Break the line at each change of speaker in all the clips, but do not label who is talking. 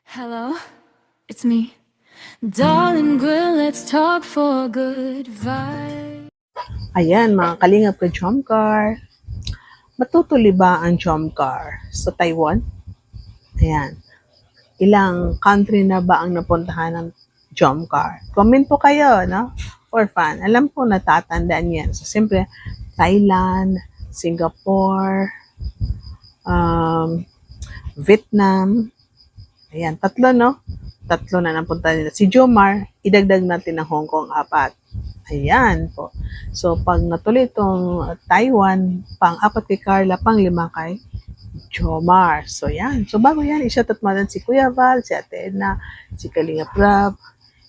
Hello, it's me. Darling girl, let's talk for good vibe.
Ayan, mga kalingap ka Jomcar. Matutuloy ba ang Jomcar sa Taiwan? Ayan. Ilang country na ba ang napuntahan ng Jomcar? Comment po kayo, no? Or fan. Alam ko natatandaan yan. So, siyempre, Thailand, Singapore, um, Vietnam. Ayan, tatlo, no? Tatlo na napunta nila. Si Jomar, idagdag natin ng Hong Kong, 4. Ayan po. So, pag natuloy itong Taiwan, pang-4 kay Carla, pang-5 kay Jomar. So, yan. So, bago yan, i-shoutout mo si Kuya Val, si Ate Edna, si Kalinga Prab.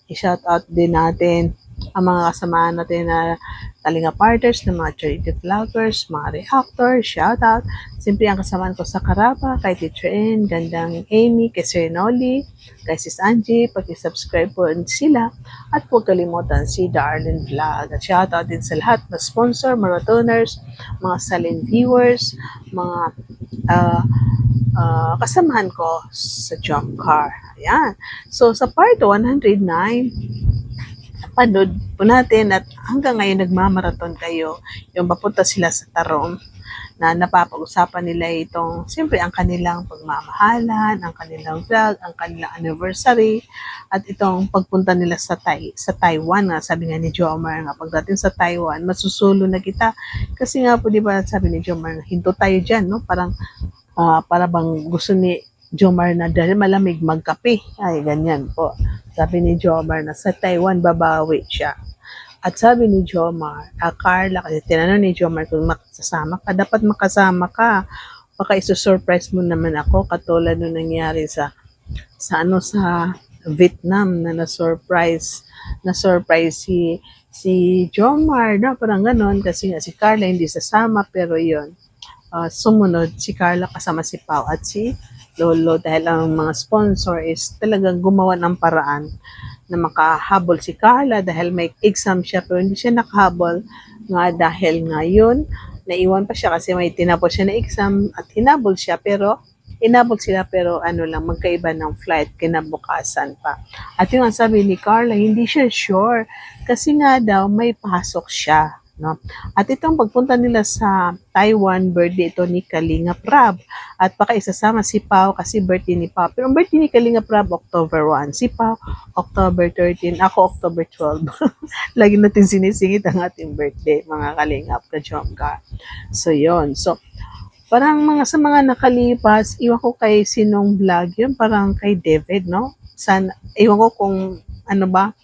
I-shoutout din natin ang mga kasamahan natin na Kalinga Partners, ng mga charity vloggers, mga reactors, shoutout. Siyempre, ang kasamahan ko sa Karaba, kay Teacher N, Gandang Amy, kay Sir Noli, kay Sis Angie, pag-subscribe po sila. At huwag kalimutan si Darlene Vlog. At shoutout din sa lahat na sponsor, marathoners, mga silent viewers, mga kasamahan ko sa jump car. Ayan. So, sa part 109, napanood po natin at hanggang ngayon nagmamarathon kayo. Yung papunta sila sa Tarong na napapag-usapan nila itong, siyempre, ang kanilang pagmamahalan, ang kanilang vlog, ang kanilang anniversary, at itong pagpunta nila sa Taiwan. Nga, sabi nga ni Jomar, nga pagdating sa Taiwan, masusulo na kita. Kasi nga po, di ba, sabi ni Jomar, hinto tayo dyan, no? Para bang gusto ni Jomar na dahil malamig magkape. Ay, ganyan po. Sabi ni Jomar na sa Taiwan babawi siya. At sabi ni Jomar, Carla, kasi tinanong ni Jomar kung makasama ka, dapat makasama ka. Baka iso-surprise mo naman ako, katulad nung nangyari sa Vietnam na na-surprise si Jomar, no? Parang ganon, kasi nga si Carla hindi sasama, pero yon sumunod si Carla kasama si Pau at si Lolo dahil ang mga sponsor is talagang gumawa ng paraan na makahabol si Carla dahil may exam siya pero hindi siya nakahabol nga dahil ngayon naiwan pa siya kasi may tinapos siya na exam at hinabol sila pero ano lang magkaiba ng flight kinabukasan pa. At yung sabi ni Carla hindi siya sure kasi nga daw may pasok siya, no? At itong pagpunta nila sa Taiwan, birthday ito ni Kalinga Prab. At baka isasama si Pao kasi birthday ni Pao. Pero ang birthday ni Kalinga Prab, October 1. Si Pao, October 13. Ako, October 12. Lagi natin sinisingit ang ating birthday, mga Kalingap ka Jomka. So, yon. So, parang sa mga nakalipas, iwan ko kay sinong vlog yun, parang kay David, no? Iwan ko kung ano ba,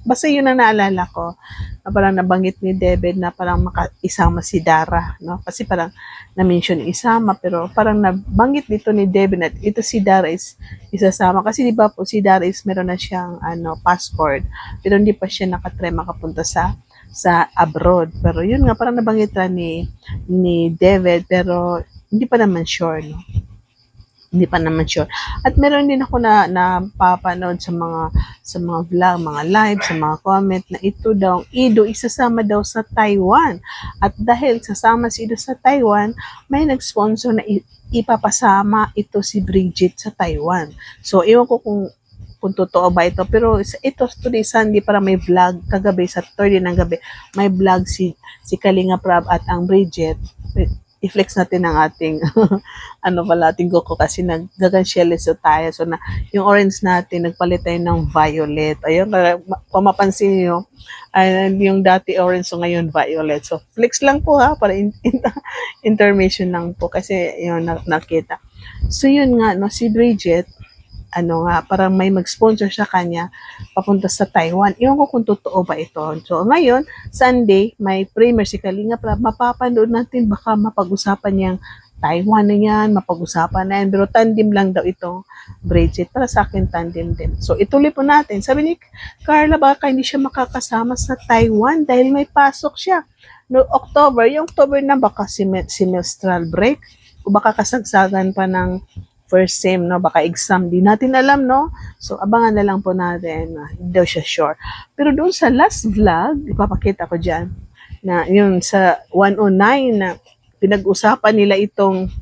basta yun ang naalala ko na parang nabanggit ni David na parang isama si Dara, no? Kasi parang na-mention isama pero parang nabanggit dito ni David na ito si Dara is isasama kasi di ba po si Dara is meron na siyang passport pero hindi pa siya nakatry makapunta sa abroad. Pero yun nga parang nabanggit ni David pero hindi pa naman sure, no? Hindi pa naman sure. At meron din ako na napapanood sa mga vlog, mga live, sa mga comment na ito daw, Ido isasama daw sa Taiwan. At dahil sasama si Ido sa Taiwan, may nag-sponsor na ipapasama ito si Bridget sa Taiwan. So, iwan ko kung totoo ba ito. Pero ito, today Sunday, para may vlog, kagabi, sa Thursday ng gabi, may vlog si Kalinga Prab at ang Bridget. I-flex natin ang ating ating Goku kasi naggagansyeliso tayo. So, yung orange natin, nagpalit tayo ng violet. Ayun, kung mapansin nyo, yung dati orange, so ngayon violet. So, flex lang po ha, para intermission lang po kasi yun, nakita. So, yun nga, no, si Bridget, parang may mag-sponsor sa kanya papunta sa Taiwan. Iwan ko kung totoo ba ito. So, ngayon, Sunday, may premiere si Kalinga Prab. Mapapanood natin, baka mapag-usapan niyang Taiwan na yan, mapag-usapan na yan. Pero tandem lang daw itong Bridget. Para sa akin, tandem din. So, ituloy po natin. Sabi ni Carla, baka hindi siya makakasama sa Taiwan dahil may pasok siya. No, yung October na, baka semestral break o baka kasagsagan pa ng first sem, no? Baka exam, di natin alam, no? So, abangan na lang po natin. Hindi daw siya sure. Pero doon sa last vlog, ipapakita ko dyan, na yun sa 109 na pinag-usapan nila itong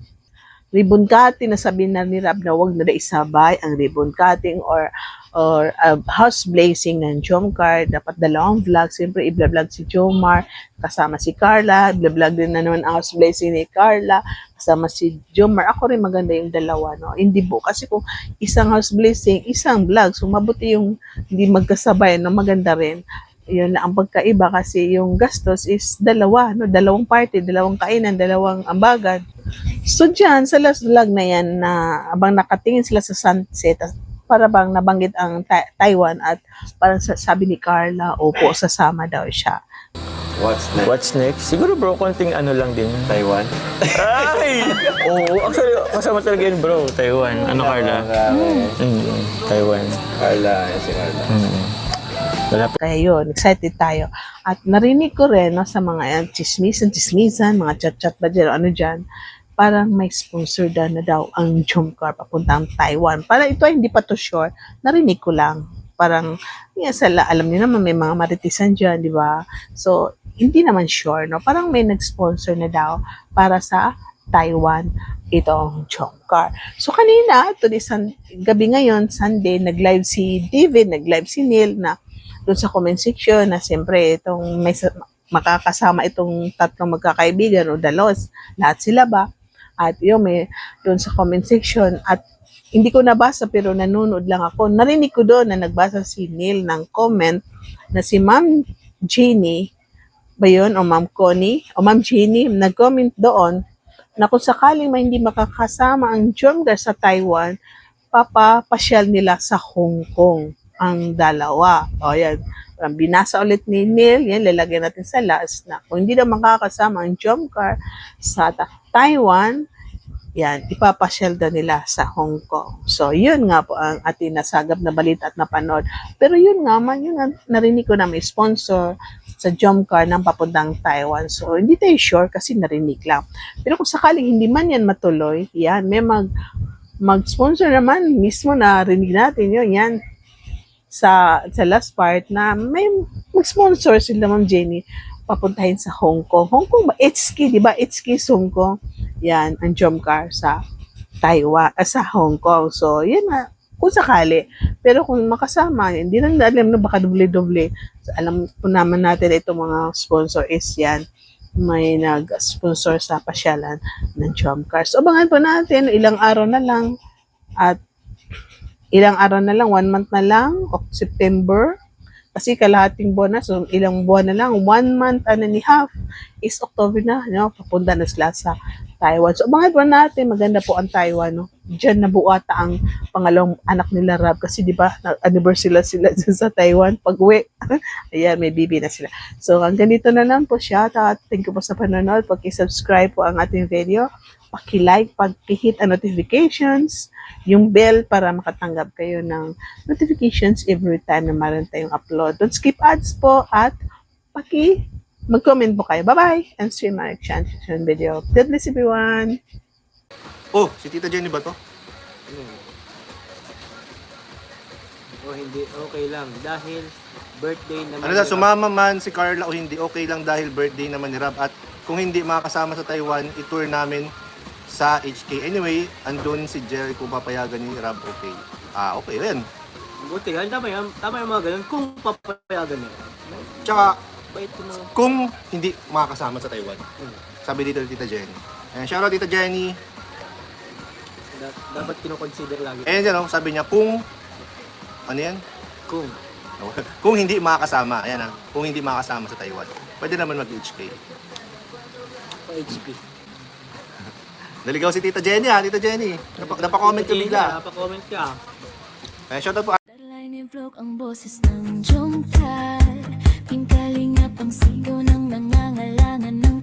ribbon cutting, nasabi na ni Rab na wag na isabay ang ribbon cutting or house blazing ng Jomcar. Dapat dalawang vlog. Siyempre, i-vlog si Jomar, kasama si Carla. I-vlog din na naman ang house blazing ni Carla, kasama si Jomar. Ako rin maganda yung dalawa, no? Hindi po. Kasi kung isang house blazing, isang vlog. So, mabuti yung hindi magkasabay, no? Maganda rin. Yun na ang pagkaiba kasi yung gastos is dalawa, no? Dalawang party, dalawang kainan, dalawang ambagan. So dyan, sa last vlog na yan, na abang nakatingin sila sa sunset, para bang nabanggit ang Taiwan at parang sabi ni Carla, opo, sasama daw siya.
What's next? Siguro bro, konting ano lang din.
Taiwan?
Ay! Oo, actually, kasama talaga yun bro, Taiwan. Ano Carla? Taiwan.
Carla, si Carla.
Wala pa.
Kaya yun, excited tayo. At narinig ko rin no, sa mga chismisan, mga chat-chat ba dyan, ano dyan, parang may sponsor na daw ang Jomcar papuntang Taiwan. Para ito ay hindi pa to sure, narinig ko lang. Parang, alam niyo naman may mga maritisan dyan, di ba? So, hindi naman sure, no? Parang may nag-sponsor na daw para sa Taiwan itong Jomcar. So, kanina, gabi ngayon, Sunday, nag-live si David, nag-live si Neil na doon sa comment section na siyempre itong may makakasama itong tatlong magkakaibigan o dalos, lahat sila ba? At yun, may doon sa comment section at hindi ko nabasa pero nanonood lang ako. Narinig ko doon na nagbasa si Neil ng comment na si Ma'am Jeannie ba yun? O Ma'am Connie? O Ma'am Jeannie, nag-comment doon na kung sakaling may hindi makakasama ang Jomcar sa Taiwan, papapasyal nila sa Hong Kong ang dalawa. O yan, parang binasa ulit ni Neil, yan, lalagyan natin sa last na kung hindi na makakasama ang Jomcar sa Taiwan, yan, ipapasyal daw nila sa Hong Kong. So, yun nga po ang ating nasagap na balita at napanood. Pero yun nga man, yun nga, narinig ko na may sponsor sa Jomcar ng papuntang Taiwan. So, hindi tayo sure kasi narinig lang. Pero kung sakaling hindi man yan matuloy, yan, may mag-sponsor naman, mismo na rinig natin yun, yan, sa last part na may mag-sponsor sila Ma'am Jenny papuntahin sa Hong Kong. Hong Kong ba? HK, di ba? HK is Hong Kong. Yan, ang Jomcar sa Taiwan, sa Hong Kong. So, yan na, kung sakali. Pero kung makasama, hindi lang alam na baka doble-doble. So, alam po naman natin itong mga sponsor is yan. May nag-sponsor sa pasyalan ng Jomcar. So, abangan po natin, ilang araw na lang at 1 month na lang, September, kasi kalahating buwan na, so ilang buwan na lang, 1 month and a half is October na, no? Papunta na sila sa Taiwan. So, abangan po natin, maganda po ang Taiwan, no? Diyan nabuata ang pangalawang anak nila, Rab, kasi di ba, anniversary sila sa Taiwan, pag-uwi, ayan, may bibi na sila. So, hanggang dito na lang po siya, thank you po sa panonood, pag-subscribe po ang ating video, paki-like, pag-hit ang notifications, yung bell para makatanggap kayo ng notifications every time na meron tayong upload. Don't skip ads po at mag-comment po kayo. Bye-bye! And see you in my next video. God bless everyone!
Oh, si Tita Jenny ba to?
O hindi, okay lang. Dahil birthday naman.
Ano na, sumama man si Carla o hindi, okay lang dahil birthday naman ni Rab. At kung hindi makakasama sa Taiwan, itour namin sa HK. Anyway, andun si Jerry kung papayagan ni Rab, okay. Okay, yan.
Buti, tama yung mga ganun kung papayagan nila.
Tsaka,
Bait ko na.
kung hindi makakasama sa Taiwan. Sabi dito ni Tita Jenny. Ayan, shoutout Tita Jenny.
Dapat kinoconsider lagi.
Ayan yan, sabi niya, kung, ano yan?
Kung.
Kung hindi makakasama, ayan kung hindi makakasama sa Taiwan, pwede naman mag-HK.
Pa HP.
Naligaw si Tita Jenny Tita Jenny. Napa-comment ka bigla.
Napa-comment ka.
Ayan, shoutout po.
Darlay ni vlog ang boses ng Jomcar. Pingkalingap ang sigaw ng nangangailangan ng